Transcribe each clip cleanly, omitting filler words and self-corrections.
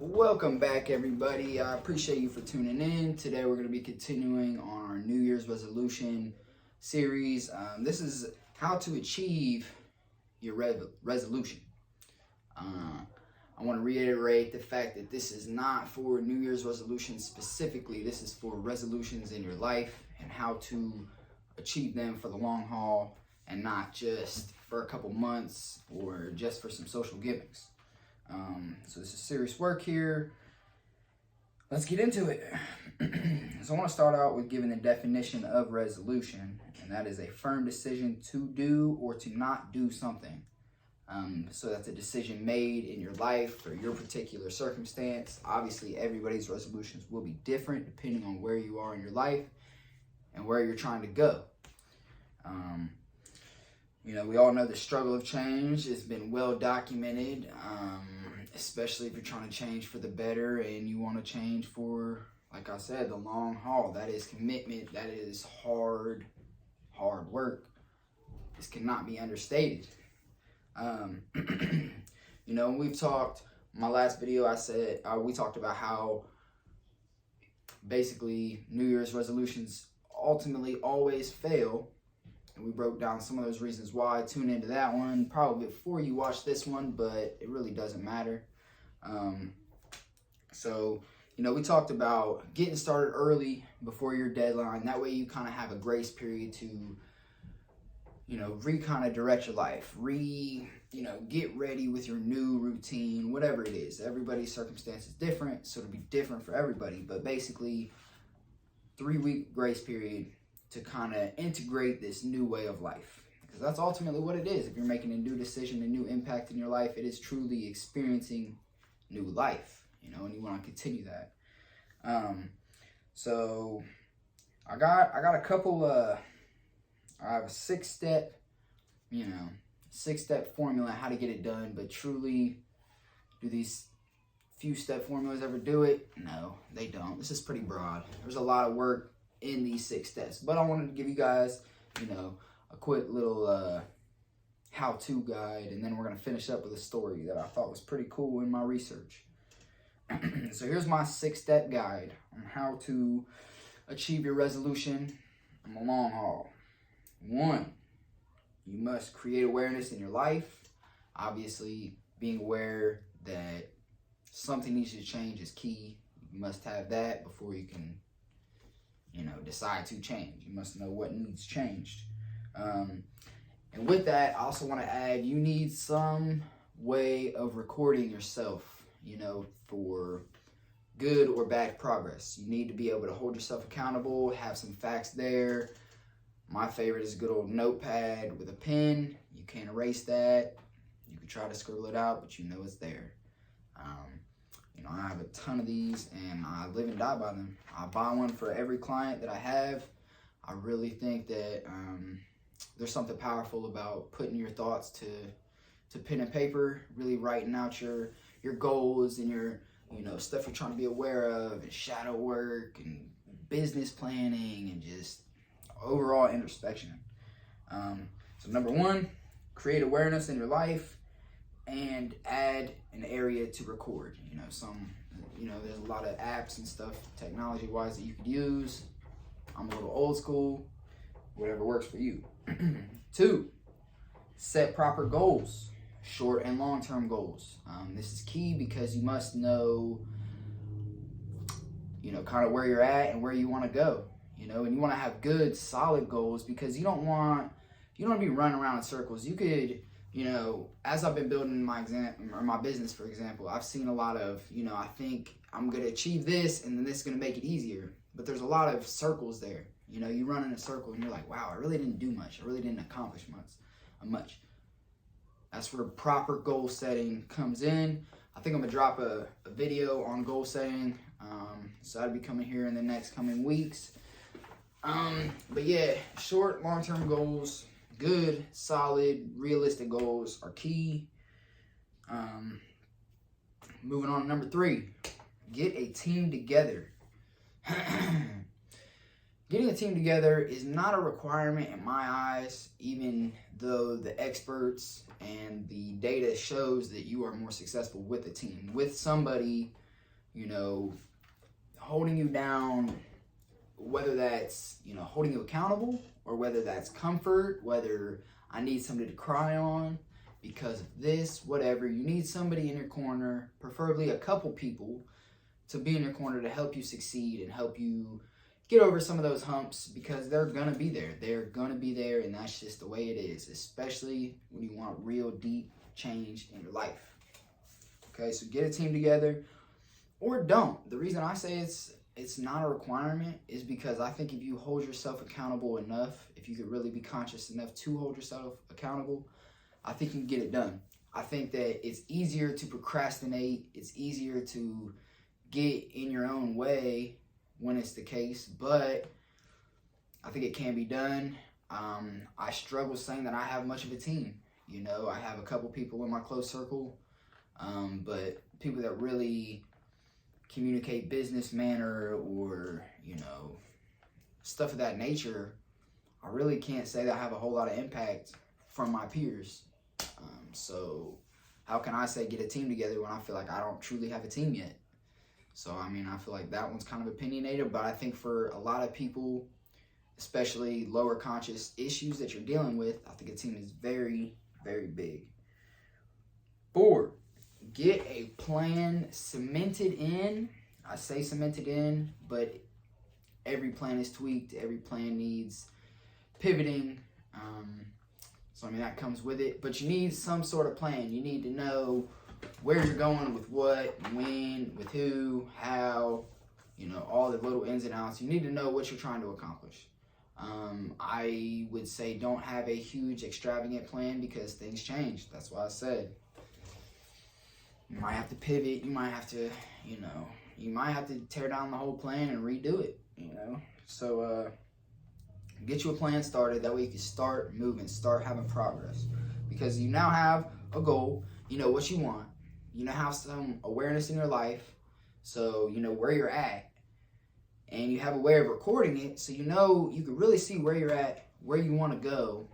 Welcome back, everybody. I appreciate you for tuning in. Today, we're going to be continuing on our New Year's resolution series. This is how to achieve your resolution. I want to reiterate the fact that this is not for New Year's resolutions specifically. This is for resolutions in your life and how to achieve them for the long haul and not just for a couple months or just for some social givings. So this is serious work here. Let's get into it. So I want to start out with giving the definition of resolution, and that is a firm decision to do or to not do something. So that's a decision made in your life or your particular circumstance. Obviously, everybody's resolutions will be different depending on where you are in your life and where you're trying to go. We all know the struggle of change has been well documented, especially if you're trying to change for the better and you want to change for, like I said, the long haul. That is commitment. That is hard work. This cannot be understated. We've talked, my last video we talked about how basically New Year's resolutions ultimately always fail. And we broke down some of those reasons why. Tune into that one probably before you watch this one, but it really doesn't matter. We talked about getting started early before your deadline. That way you kind of have a grace period to, kind of direct your life. Get ready with your new routine, whatever it is. Everybody's circumstance is different, so it'll be different for everybody. But basically, 3-week grace period to kind of integrate this new way of life, because that's ultimately what it is. If you're making a new decision, a new impact in your life, it is truly experiencing new life, and you want to continue that. So I got a couple I have a 6-step formula how to get it done, but truly, do these few step formulas ever do it? No, they don't. This is pretty broad. There's a lot of work in these 6 steps, but I wanted to give you guys, a quick little how-to guide, and then we're going to finish up with a story that I thought was pretty cool in my research. So here's my 6-step guide on how to achieve your resolution in the long haul. 1, you must create awareness in your life. Obviously, being aware that something needs to change is key. You must have that before you can decide to change. You must know what needs changed. And with that, I also want to add, you need some way of recording yourself, for good or bad progress. You need to be able to hold yourself accountable, have some facts there. My favorite is a good old notepad with a pen. You can't erase that. You can try to scribble it out, but it's there. I have a ton of these, and I live and die by them. I buy one for every client that I have. I really think that there's something powerful about putting your thoughts to pen and paper, really writing out your goals and your stuff you're trying to be aware of, and shadow work and business planning and just overall introspection. So number 1, create awareness in your life and add an area to record. There's a lot of apps and stuff technology wise that you could use. I'm a little old school, whatever works for you. 2, set proper goals, short and long-term goals. This is key because you must know, kind of where you're at and where you want to go, and you want to have good, solid goals, because you don't want to be running around in circles. You could, as I've been building my business, for example, I've seen a lot of, I think I'm going to achieve this and then this is going to make it easier. But there's a lot of circles there. You run in a circle and you're like, wow, I really didn't do much. I really didn't accomplish much. That's where proper goal setting comes in. I think I'm going to drop a video on goal setting. So that'll be coming here in the next coming weeks. But yeah, short, long-term goals, good, solid, realistic goals are key. Moving on to number 3, get a team together. Getting a team together is not a requirement in my eyes, even though the experts and the data shows that you are more successful with a team, with somebody you know, holding you down, whether that's, you know, holding you accountable, or whether that's comfort, whether I need somebody to cry on because of this, whatever. You need somebody in your corner, preferably a couple people, to be in your corner to help you succeed and help you get over some of those humps, because they're going to be there. They're going to be there, and that's just the way it is, especially when you want real deep change in your life. Okay, so get a team together, or don't. The reason I say it's not a requirement is because I think if you hold yourself accountable enough, if you could really be conscious enough to hold yourself accountable, I think you can get it done. I think that it's easier to procrastinate. It's easier to get in your own way when it's the case, but I think it can be done. I struggle saying that I have much of a team. You know, I have a couple people in my close circle, but people that really communicate business manner or, you know, stuff of that nature, I really can't say that I have a whole lot of impact from my peers. So how can I say get a team together when I feel like I don't truly have a team yet? So, I mean, I feel like that one's kind of opinionated, but I think for a lot of people, especially lower conscious issues that you're dealing with, I think a team is very, very big. 4, get a plan cemented in. I say cemented in, but every plan is tweaked. Every plan needs pivoting. So, I mean, that comes with it. But you need some sort of plan. You need to know where you're going with what, when, with who, how, you know, all the little ins and outs. You need to know what you're trying to accomplish. I would say don't have a huge extravagant plan because things change. That's why I said you might have to pivot. You might have to, you know, you might have to tear down the whole plan and redo it, you know. So get you a plan started. That way you can start moving, start having progress, because you now have a goal. You know what you want. You know, have some awareness in your life, so you know where you're at, and you have a way of recording it, so you know you can really see where you're at, where you want to go.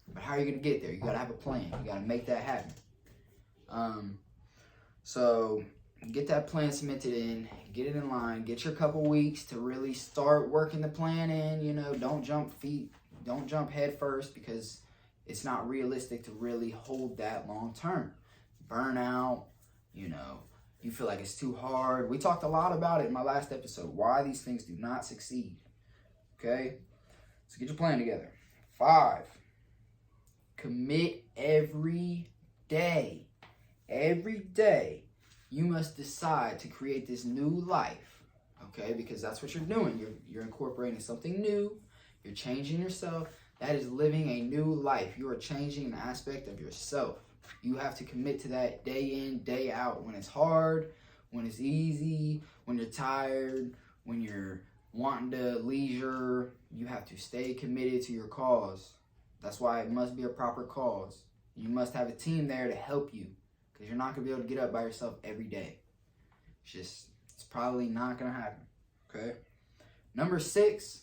But how are you going to get there? You got to have a plan. You got to make that happen. So get that plan cemented in, get it in line, get your couple weeks to really start working the plan in. You know, don't jump head first, because it's not realistic to really hold that long term. Burnout, you know, you feel like it's too hard. We talked a lot about it in my last episode, why these things do not succeed. Okay, so get your plan together. 5, commit every day. Every day, you must decide to create this new life, okay? Because that's what you're doing. You're incorporating something new. You're changing yourself. That is living a new life. You are changing an aspect of yourself. You have to commit to that day in, day out. When it's hard, when it's easy, when you're tired, when you're wanting to leisure, you have to stay committed to your cause. That's why it must be a proper cause. You must have a team there to help you, because you're not going to be able to get up by yourself every day. It's probably not going to happen, okay? Number 6,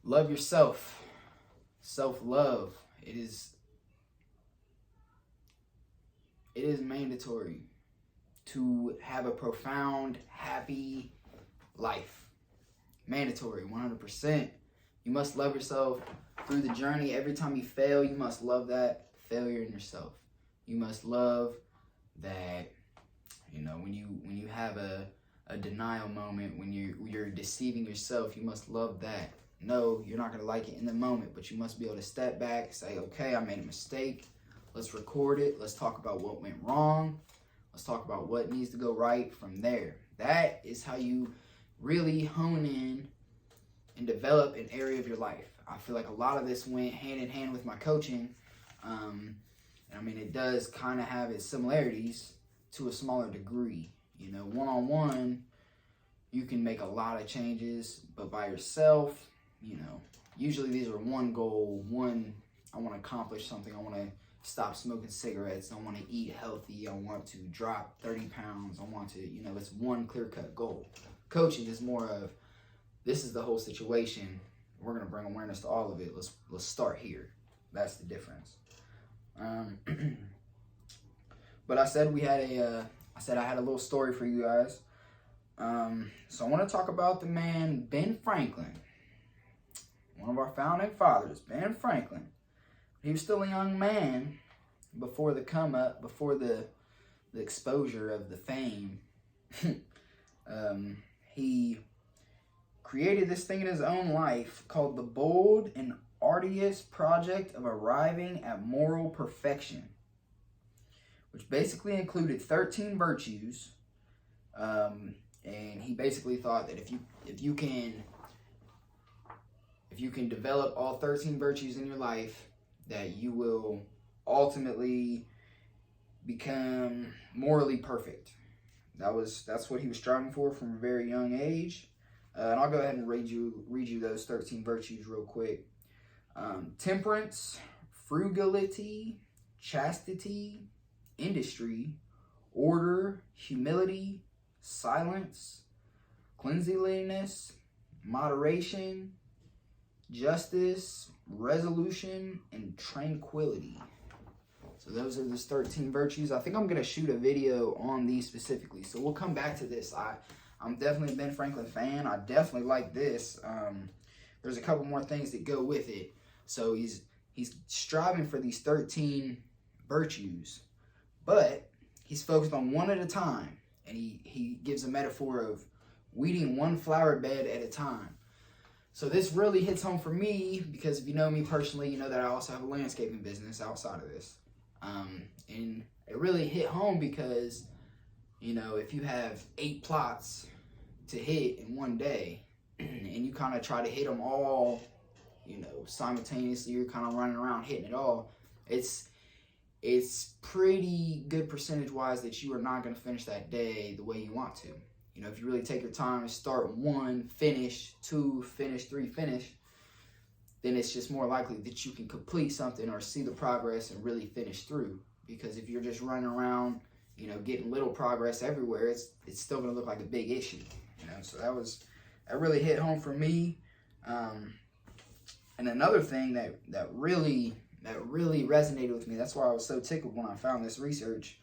love yourself. Self-love. It is mandatory to have a profound, happy life. Mandatory, 100%. You must love yourself through the journey. Every time you fail, you must love that failure in yourself. You must love that, you know, when you have a denial moment, when you're deceiving yourself, you must love that. No, you're not going to like it in the moment, but you must be able to step back and say, okay, I made a mistake. Let's record it. Let's talk about what went wrong. Let's talk about what needs to go right from there. That is how you really hone in and develop an area of your life. I feel like a lot of this went hand in hand with my coaching. And I mean, it does kind of have its similarities to a smaller degree. You know, one-on-one, you can make a lot of changes, but by yourself, you know, usually these are one goal, I want to accomplish something. I want to stop smoking cigarettes. I want to eat healthy. I want to drop 30 pounds. I want to, you know, it's one clear-cut goal. Coaching is more of, this is the whole situation. We're going to bring awareness to all of it. Let's start here. That's the difference. But I said we had said I had a little story for you guys. So I want to talk about the man Ben Franklin, one of our founding fathers, Ben Franklin. He was still a young man before the come up, before the exposure of the fame. He created this thing in his own life called the bold and arduous project of arriving at moral perfection, which basically included 13 virtues. And he basically thought that if you can develop all 13 virtues in your life, that you will ultimately become morally perfect. That's what he was striving for from a very young age. And I'll go ahead and read you those 13 virtues real quick. Temperance, frugality, chastity, industry, order, humility, silence, cleanliness, moderation, justice, resolution, and tranquility. So those are the 13 virtues. I think I'm going to shoot a video on these specifically. So we'll come back to this. I'm definitely a Ben Franklin fan. I definitely like this. There's a couple more things that go with it. So he's striving for these 13 virtues, but he's focused on one at a time. And he gives a metaphor of weeding one flower bed at a time. So this really hits home for me because if you know me personally, you know that I also have a landscaping business outside of this. And it really hit home because, you know, if you have 8 plots to hit in one day and you kind of try to hit them all, you know, simultaneously, you're kind of running around hitting it all, it's pretty good percentage-wise that you are not going to finish that day the way you want to. You know, if you really take your time and start 1, finish, 2, finish, 3, finish, then it's just more likely that you can complete something or see the progress and really finish through. Because if you're just running around, you know, getting little progress everywhere, it's still going to look like a big issue. You know, so that really hit home for me. And another thing that really resonated with me, that's why I was so tickled when I found this research.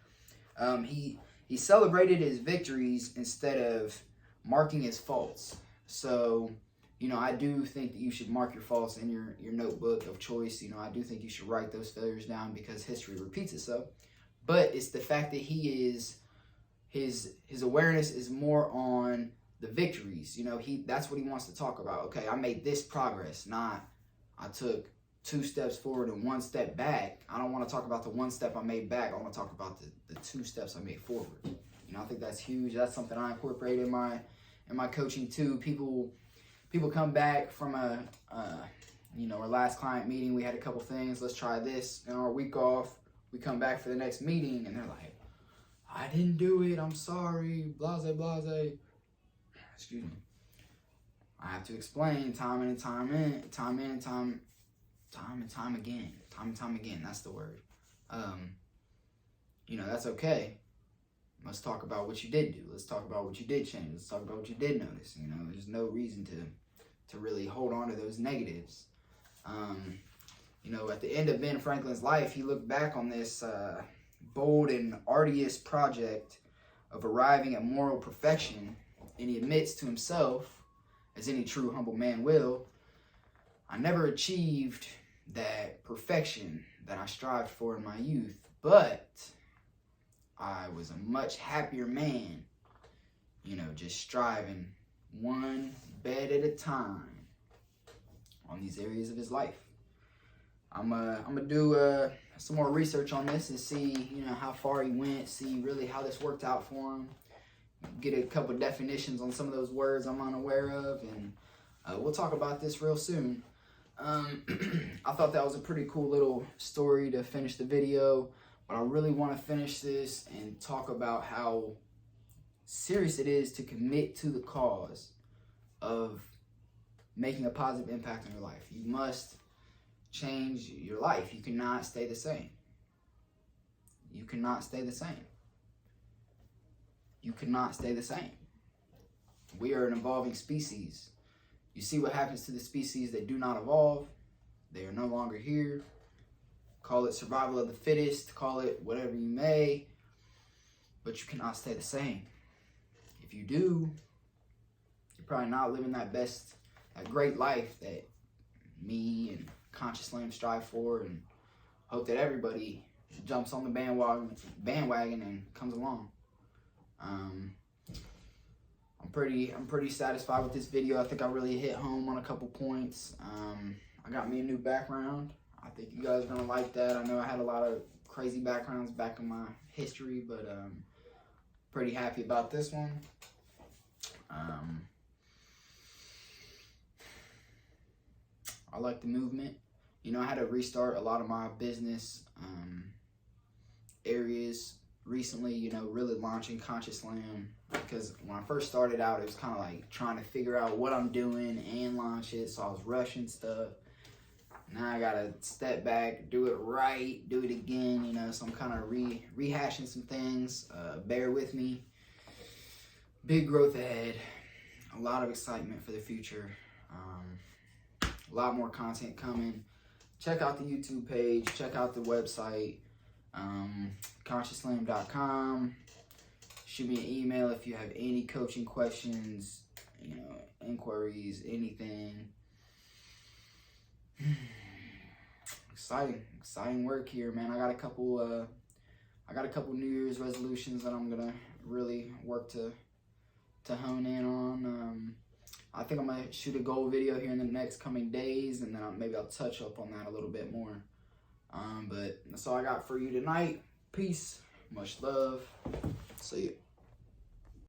He celebrated his victories instead of marking his faults. So, you know, I do think that you should mark your faults in your notebook of choice. You know, I do think you should write those failures down because history repeats itself. But it's the fact that his awareness is more on the victories. You know, that's what he wants to talk about. Okay, I made this progress, not I took 2 steps forward and 1 step back. I don't want to talk about the 1 step I made back. I want to talk about the 2 steps I made forward. You know, I think that's huge. That's something I incorporate in my coaching too. People come back from our last client meeting. We had a couple things. Let's try this. And our week off, we come back for the next meeting, and they're like, "I didn't do it. I'm sorry. Blase, blase." Excuse me. I have to explain time and time again. That's the word. You know, that's okay. Let's talk about what you did do. Let's talk about what you did change. Let's talk about what you did notice. You know, there's no reason to really hold on to those negatives. You know, at the end of Ben Franklin's life, he looked back on this bold and arduous project of arriving at moral perfection, and he admits to himself, as any true humble man will, "I never achieved that perfection that I strived for in my youth, but I was a much happier man, you know, just striving 1 bed at a time on these areas of his life." I'm gonna do some more research on this and see, you know, how far he went, see really how this worked out for him, get a couple definitions on some of those words I'm unaware of, and we'll talk about this real soon. I thought that was a pretty cool little story to finish the video, but I really want to finish this and talk about how serious it is to commit to the cause of making a positive impact on your life. You must change your life. You cannot stay the same. You cannot stay the same. You cannot stay the same. We are an evolving species. You see what happens to the species that do not evolve. They are no longer here. Call it survival of the fittest, call it whatever you may. but you cannot stay the same. If you do, you're probably not living that great life that me and Conscious Slam strive for, and hope that everybody jumps on the bandwagon and comes along. I'm pretty satisfied with this video. I think I really hit home on a couple points. I got me a new background. I think you guys are gonna like that. I know I had a lot of crazy backgrounds back in my history, but pretty happy about this one. I like the movement. You know, I had to restart a lot of my business areas recently, you know, really launching Conscious Slam, because when I first started out, it was kind of like trying to figure out what I'm doing and launch it, so I was rushing stuff. Now I gotta step back, do it right, do it again, you know, so I'm kind of rehashing some things. Bear with me. Big growth ahead, a lot of excitement for the future, a lot more content coming. Check out the YouTube page, check out the website, ConsciousSlam.com. Shoot me an email if you have any coaching questions, you know, inquiries, anything. Exciting work here, man. I got a couple New Year's resolutions that I'm gonna really work to hone in on. I think I'm gonna shoot a goal video here in the next coming days, and then maybe I'll touch up on that a little bit more. But that's all I got for you tonight. Peace, much love. See you.